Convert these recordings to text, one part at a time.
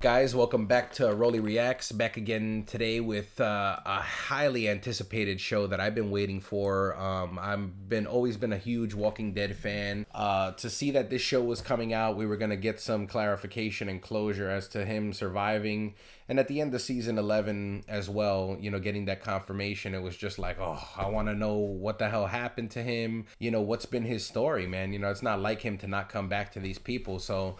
Guys, welcome back to Rolly Reacts. Back again today with a highly anticipated show that I've been waiting for. I've been always been a huge Walking Dead fan. To see that this show was coming out, we were gonna get some clarification and closure as to him surviving, and at the end of season 11 as well. Getting that confirmation, it was just like, oh, I want to know what the hell happened to him. What's been his story, man. It's not like him to not come back to these people. So.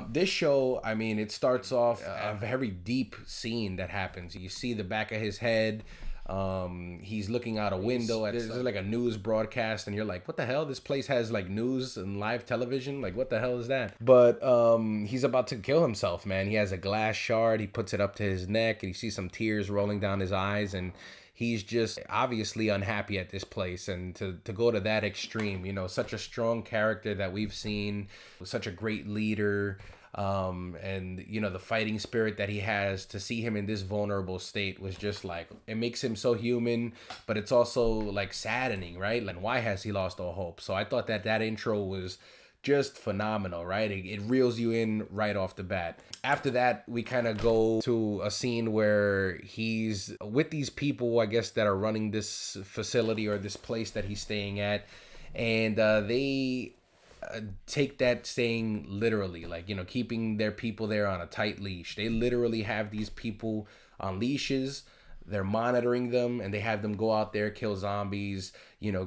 This show, I mean, it starts off a very deep scene that happens. You see the back of his head. He's looking out a window. There's like a news broadcast, and you're like, what the hell? This place has like news and live television? Like, what the hell is that? But he's about to kill himself, man. He has a glass shard. He puts it up to his neck, and you see some tears rolling down his eyes, and he's just obviously unhappy at this place. And to go to that extreme, such a strong character that we've seen, such a great leader, and the fighting spirit that he has, to see him in this vulnerable state was just like, it makes him so human, but it's also like saddening, right? Like, why has he lost all hope? So I thought that intro was just phenomenal, right? It reels you in right off the bat. After that, we kind of go to a scene where he's with these people, I guess, that are running this facility or this place that he's staying at, and they take that saying literally, like, keeping their people there on a tight leash. They literally have these people on leashes. They're monitoring them, and they have them go out there, kill zombies,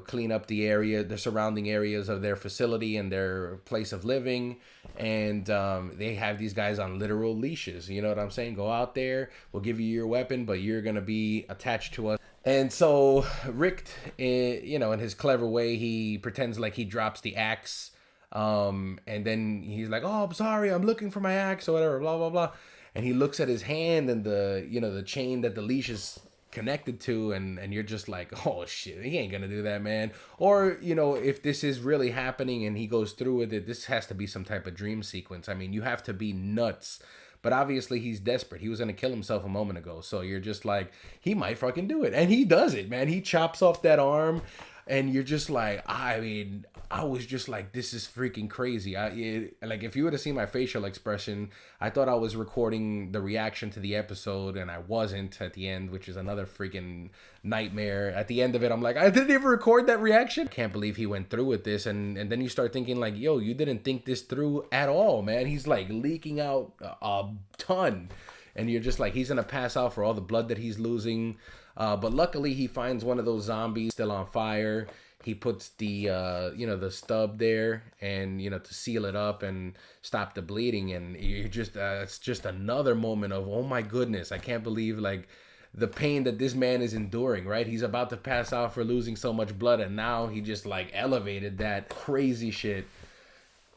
clean up the area, the surrounding areas of their facility and their place of living. And they have these guys on literal leashes. You know what I'm saying? Go out there, we'll give you your weapon, but you're going to be attached to us. And so Rick, in his clever way, he pretends like he drops the axe. And then he's like, oh, I'm sorry, I'm looking for my axe or whatever, blah, blah, blah. And he looks at his hand and the chain that the leash is connected to, and you're just like, oh shit, he ain't gonna do that, man. Or if this is really happening and he goes through with it, this has to be some type of dream sequence. I mean, you have to be nuts. But obviously he's desperate. He was gonna kill himself a moment ago, so you're just like, he might fucking do it. And he does it, man. He chops off that arm, and you're just like, I mean, I was just like, this is freaking crazy. Like, if you would have seen my facial expression, I thought I was recording the reaction to the episode, and I wasn't at the end, which is another freaking nightmare. At the end of it, I'm like, I didn't even record that reaction. Can't believe he went through with this. And then you start thinking like, yo, you didn't think this through at all, man. He's like leaking out a ton. And you're just like, he's gonna pass out for all the blood that he's losing. But luckily he finds one of those zombies still on fire. He puts the the stub there, and to seal it up and stop the bleeding. And you just it's just another moment of, oh my goodness, I can't believe like the pain that this man is enduring, right? He's about to pass out for losing so much blood, and now he just like elevated that crazy shit.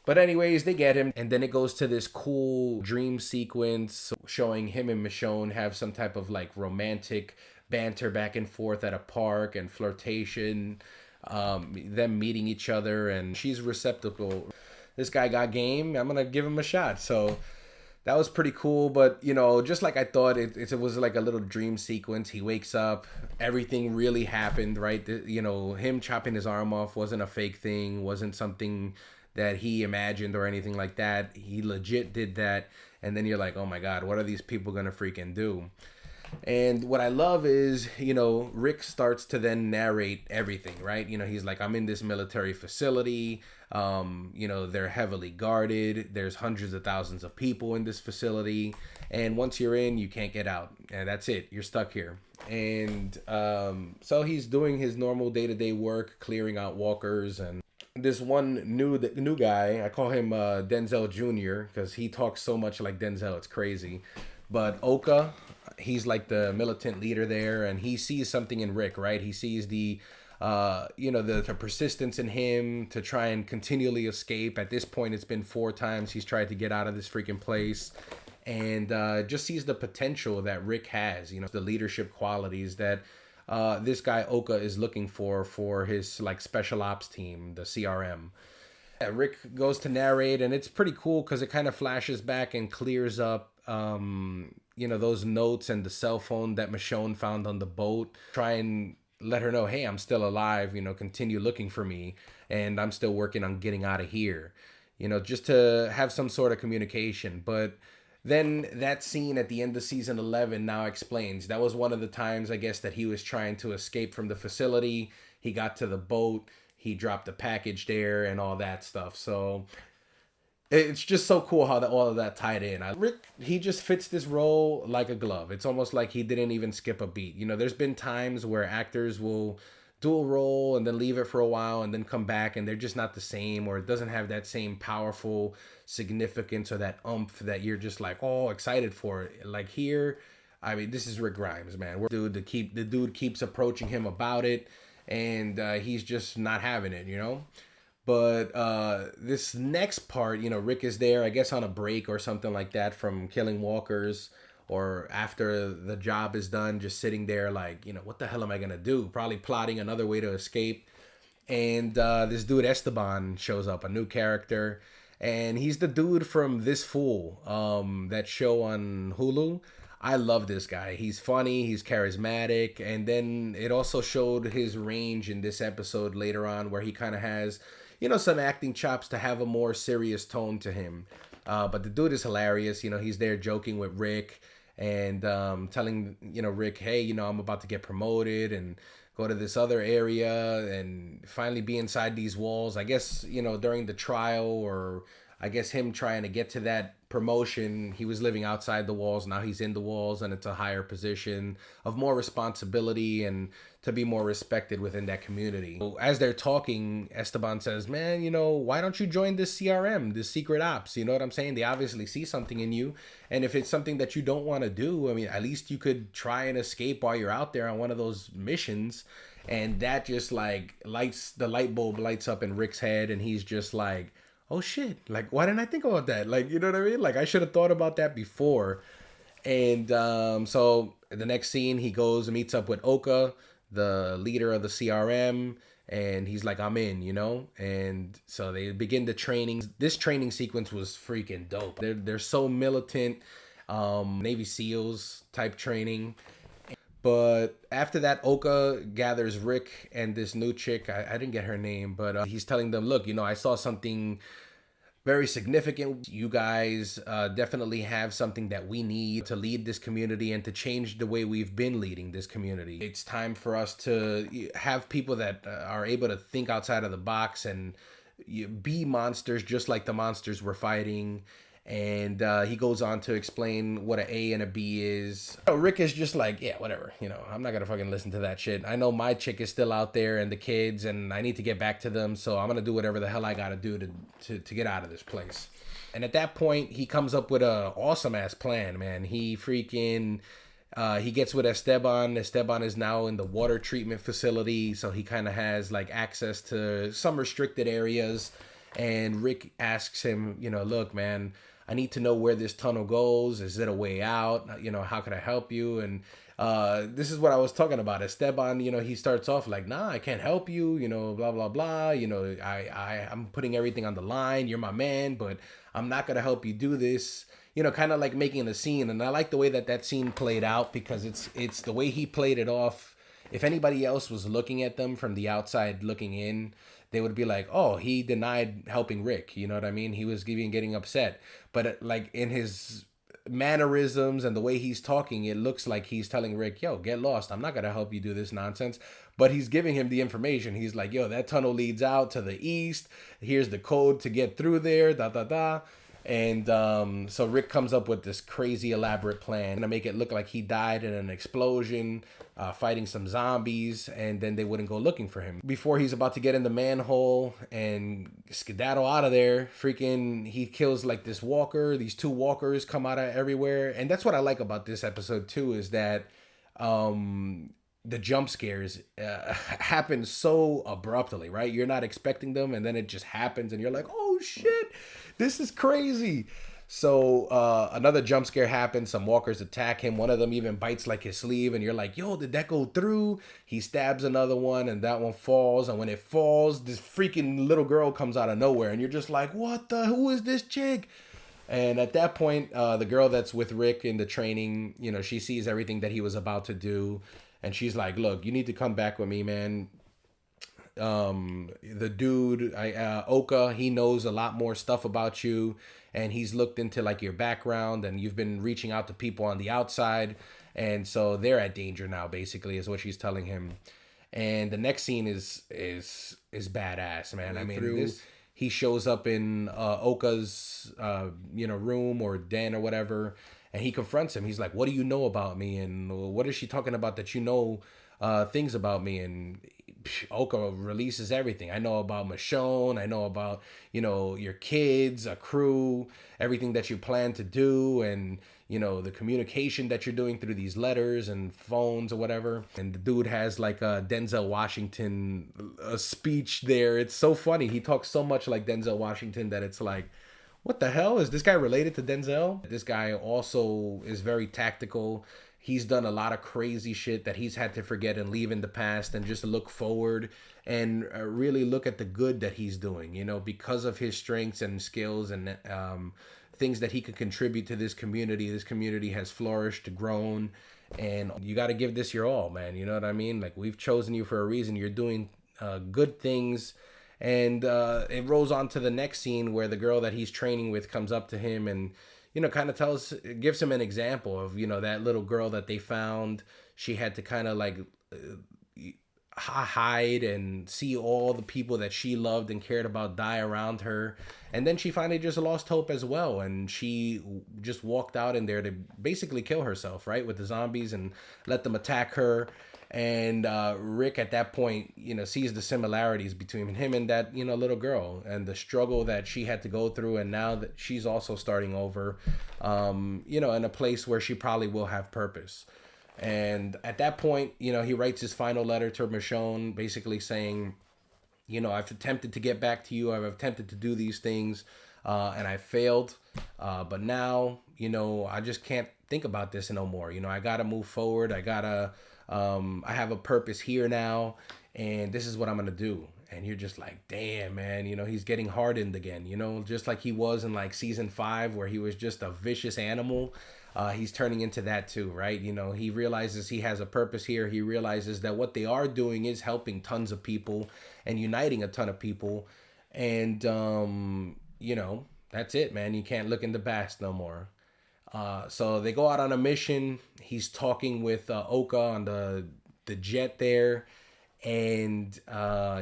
But anyways, they get him, and then it goes to this cool dream sequence showing him and Michonne have some type of like romantic banter back and forth at a park, and flirtation, them meeting each other, and she's receptacle. This guy got game, I'm gonna give him a shot. So that was pretty cool. But just like I thought, it was like a little dream sequence. He wakes up, everything really happened, right? Him chopping his arm off wasn't a fake thing, wasn't something that he imagined or anything like that. He legit did that. And then you're like, oh my god, what are these people gonna freaking do? And what I love is, Rick starts to then narrate everything, right? He's like, I'm in this military facility. They're heavily guarded. There's hundreds of thousands of people in this facility. And once you're in, you can't get out. And that's it. You're stuck here. And so he's doing his normal day-to-day work, clearing out walkers. And this one new guy, I call him Denzel Jr. because he talks so much like Denzel. It's crazy. But Oka, he's like the militant leader there, and he sees something in Rick, right? He sees the persistence in him to try and continually escape. At this point, it's been 4 times he's tried to get out of this freaking place, and just sees the potential that Rick has, the leadership qualities that this guy Oka is looking for his like special ops team, the CRM. Rick goes to narrate, and it's pretty cool because it kind of flashes back and clears up those notes and the cell phone that Michonne found on the boat. Try and let her know, hey, I'm still alive, continue looking for me, and I'm still working on getting out of here, just to have some sort of communication. But Then that scene at the end of season 11 now explains that was one of the times, I guess, that he was trying to escape from the facility. He got to the boat, he dropped the package there, and all that stuff. So it's just so cool how all of that tied in. Rick, he just fits this role like a glove. It's almost like he didn't even skip a beat. You know, there's been times where actors will do a role and then leave it for a while and then come back and they're just not the same, or it doesn't have that same powerful significance or that oomph that you're just like, oh, excited for it. Like here, I mean, this is Rick Grimes, man. The dude keeps approaching him about it, and he's just not having it, you know. But this next part, you know, Rick is there, I guess, on a break or something like that from killing walkers, or after the job is done, just sitting there like, you know, what the hell am I gonna do? Probably plotting another way to escape. And this dude Esteban shows up, a new character, and he's the dude from This Fool, that show on Hulu. I love this guy. He's funny, he's charismatic, and then it also showed his range in this episode later on, where he kind of has, you know, some acting chops to have a more serious tone to him. But the dude is hilarious. You know, he's there joking with Rick and telling, you know, Rick, hey, you know, I'm about to get promoted and go to this other area and finally be inside these walls. I guess, you know, during the trial, or I guess him trying to get to that promotion, he was living outside the walls. Now he's in the walls, and it's a higher position of more responsibility and to be more respected within that community. So as they're talking, Esteban says, man, you know, why don't you join this CRM, this secret ops? You know what I'm saying? They obviously see something in you. And if it's something that you don't want to do, I mean, at least you could try and escape while you're out there on one of those missions. And that just like the light bulb lights up in Rick's head, and he's just like, oh shit, like why didn't I think about that? Like, you know what I mean? Like I should have thought about that before. And so the next scene, he goes and meets up with Oka, the leader of the CRM, and he's like, I'm in, you know? And so they begin the training. This training sequence was freaking dope. They're so militant, Navy SEALs type training. But after that, Oka gathers Rick and this new chick. I didn't get her name, but he's telling them, look, you know, I saw something very significant. You guys definitely have something that we need to lead this community and to change the way we've been leading this community. It's time for us to have people that are able to think outside of the box and be monsters just like the monsters we're fighting. And he goes on to explain what an A and a B is. Rick is just like, yeah, whatever. You know, I'm not going to fucking listen to that shit. I know my chick is still out there and the kids, and I need to get back to them. So I'm going to do whatever the hell I got to do to get out of this place. And at that point, he comes up with a awesome ass plan, man. He freaking... he gets with Esteban. Esteban is now in the water treatment facility, so he kind of has like access to some restricted areas. And Rick asks him, you know, look, man, I need to know where this tunnel goes. Is it a way out? You know, how can I help you? And this is what I was talking about. Esteban, you know, he starts off like, nah, I can't help you, you know, blah, blah, blah. You know, I'm putting everything on the line. You're my man, but I'm not going to help you do this. You know, kind of like making the scene. And I like the way that scene played out, because it's the way he played it off. If anybody else was looking at them from the outside looking in, they would be like, oh, he denied helping Rick. You know what I mean? He was getting upset. But like in his mannerisms and the way he's talking, it looks like he's telling Rick, yo, get lost. I'm not going to help you do this nonsense. But he's giving him the information. He's like, yo, that tunnel leads out to the east. Here's the code to get through there, da, da, da. And so Rick comes up with this crazy elaborate plan to make it look like he died in an explosion, fighting some zombies, and then they wouldn't go looking for him. Before he's about to get in the manhole and skedaddle out of there, freaking he kills like this walker. These two walkers come out of everywhere. And that's what I like about this episode too, is that the jump scares happen so abruptly, right? You're not expecting them, and then it just happens and you're like, oh shit, this is crazy. So another jump scare happens. Some walkers attack him. One of them even bites like his sleeve, and you're like, yo, did that go through? He stabs another one, and that one falls. And when it falls, this freaking little girl comes out of nowhere, and you're just like, who is this chick? And at that point, the girl that's with Rick in the training, you know, she sees everything that he was about to do, and she's like, look, you need to come back with me, man. The dude, Oka, he knows a lot more stuff about you, and he's looked into like your background, and you've been reaching out to people on the outside, and so they're at danger now. Basically, is what she's telling him. And the next scene is badass, man. I mean, he shows up in Oka's room or den or whatever, and he confronts him. He's like, "What do you know about me? And what is she talking about that you know things about me?" And Oka releases everything. I know about Michonne. I know about, your kids, a crew, everything that you plan to do, and, the communication that you're doing through these letters and phones or whatever. And the dude has like a Denzel Washington speech there. It's so funny. He talks so much like Denzel Washington that it's like, what the hell? Is this guy related to Denzel? This guy also is very tactical. He's done a lot of crazy shit that he's had to forget and leave in the past and just look forward and really look at the good that he's doing, because of his strengths and skills and things that he could contribute to this community. This community has flourished, grown, and you got to give this your all, man. You know what I mean? Like, we've chosen you for a reason. You're doing good things. And it rolls on to the next scene where the girl that he's training with comes up to him and, kind of gives him an example of, that little girl that they found. She had to kind of like hide and see all the people that she loved and cared about die around her. And then she finally just lost hope as well. And she just walked out in there to basically kill herself, right, with the zombies and let them attack her. And Rick at that point, sees the similarities between him and that, little girl and the struggle that she had to go through. And now that she's also starting over, in a place where she probably will have purpose. And at that point, he writes his final letter to Michonne, basically saying, I've attempted to get back to you. I've attempted to do these things and I failed. But now, I just can't think about this no more. I got to move forward. I have a purpose here now, and this is what I'm going to do. And you're just like, damn, man, he's getting hardened again, just like he was in like season 5 where he was just a vicious animal. He's turning into that too, right? He realizes he has a purpose here. He realizes that what they are doing is helping tons of people and uniting a ton of people. And, that's it, man. You can't look in the past no more. So they go out on a mission. He's talking with Oka on the jet there. And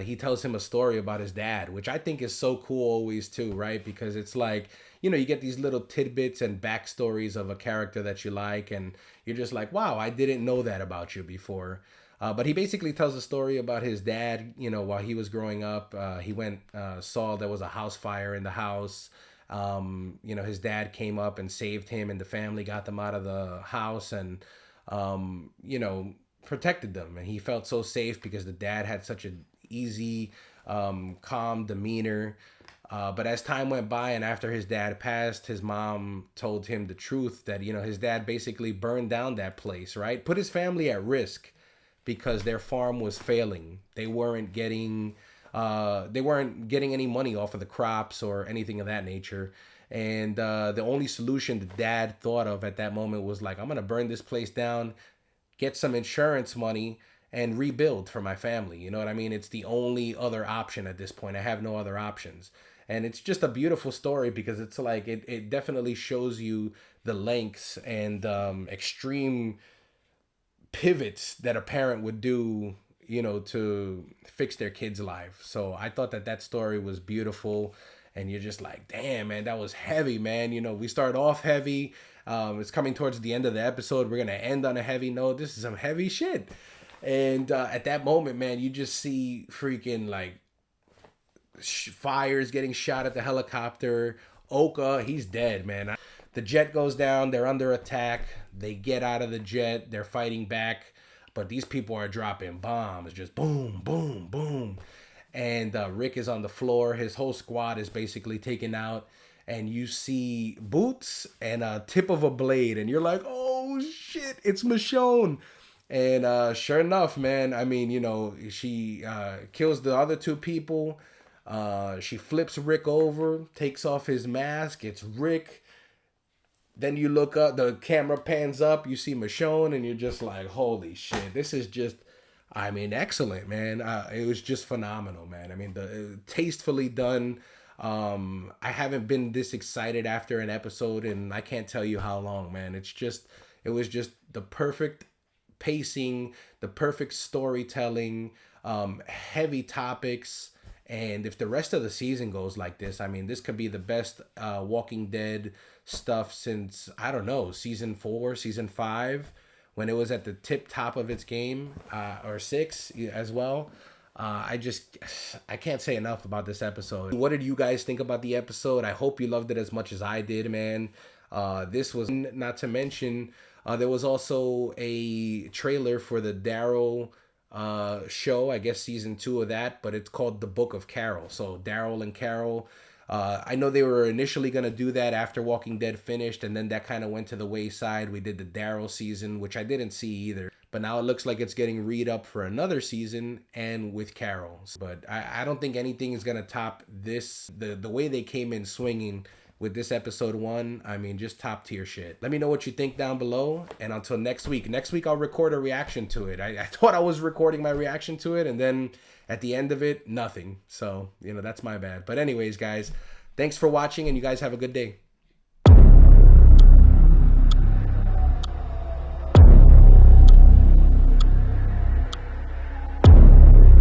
he tells him a story about his dad, which I think is so cool always too, right? Because it's like, you get these little tidbits and backstories of a character that you like, and you're just like, wow, I didn't know that about you before. But he basically tells a story about his dad, while he was growing up. He saw there was a house fire in the house. His dad came up and saved him and the family, got them out of the house and, protected them. And he felt so safe because the dad had such an easy, calm demeanor. But as time went by and after his dad passed, his mom told him the truth that, his dad basically burned down that place, right? Put his family at risk because their farm was failing. They weren't getting any money off of the crops or anything of that nature. And the only solution the dad thought of at that moment was like, I'm going to burn this place down, get some insurance money, and rebuild for my family. You know what I mean? It's the only other option at this point. I have no other options. And it's just a beautiful story because it's like, it definitely shows you the lengths and extreme pivots that a parent would do, to fix their kid's life. So I thought that story was beautiful. And you're just like, damn, man, that was heavy, man. We start off heavy. It's coming towards the end of the episode. We're going to end on a heavy note. This is some heavy shit. And at that moment, man, you just see freaking like fires getting shot at the helicopter. Oka, he's dead, man. The jet goes down. They're under attack. They get out of the jet. They're fighting back. But these people are dropping bombs. Just boom, boom, boom. And Rick is on the floor. His whole squad is basically taken out. And you see boots and a tip of a blade. And you're like, oh, shit, it's Michonne. And sure enough, man, I mean, she kills the other two people. She flips Rick over, takes off his mask. It's Rick. Then you look up, the camera pans up, you see Michonne, and you're just like, holy shit, this is just I mean, excellent, man. It was just phenomenal, man. I mean, the tastefully done. I haven't been this excited after an episode, and I can't tell you how long, man. It was just the perfect pacing, the perfect storytelling, heavy topics. And if the rest of the season goes like this, I mean, this could be the best Walking Dead stuff since, I don't know, season 4, season 5, when it was at the tip top of its game, or 6 as well. I can't say enough about this episode. What did you guys think about the episode? I hope you loved it as much as I did, man. This was not to mention, there was also a trailer for the Daryl show, I guess season 2 of that, but it's called The Book of Carol. So Daryl and Carol. I know they were initially going to do that after Walking Dead finished, and then that kind of went to the wayside. We did the Daryl season, which I didn't see either. But now it looks like it's getting read up for another season and with Carol. But I don't think anything is going to top this. The way they came in swinging with this episode 1, I mean, just top tier shit. Let me know what you think down below. And until next week. Next week, I'll record a reaction to it. I thought I was recording my reaction to it, and then at the end of it, nothing. So, that's my bad. But anyways, guys, thanks for watching, and you guys have a good day.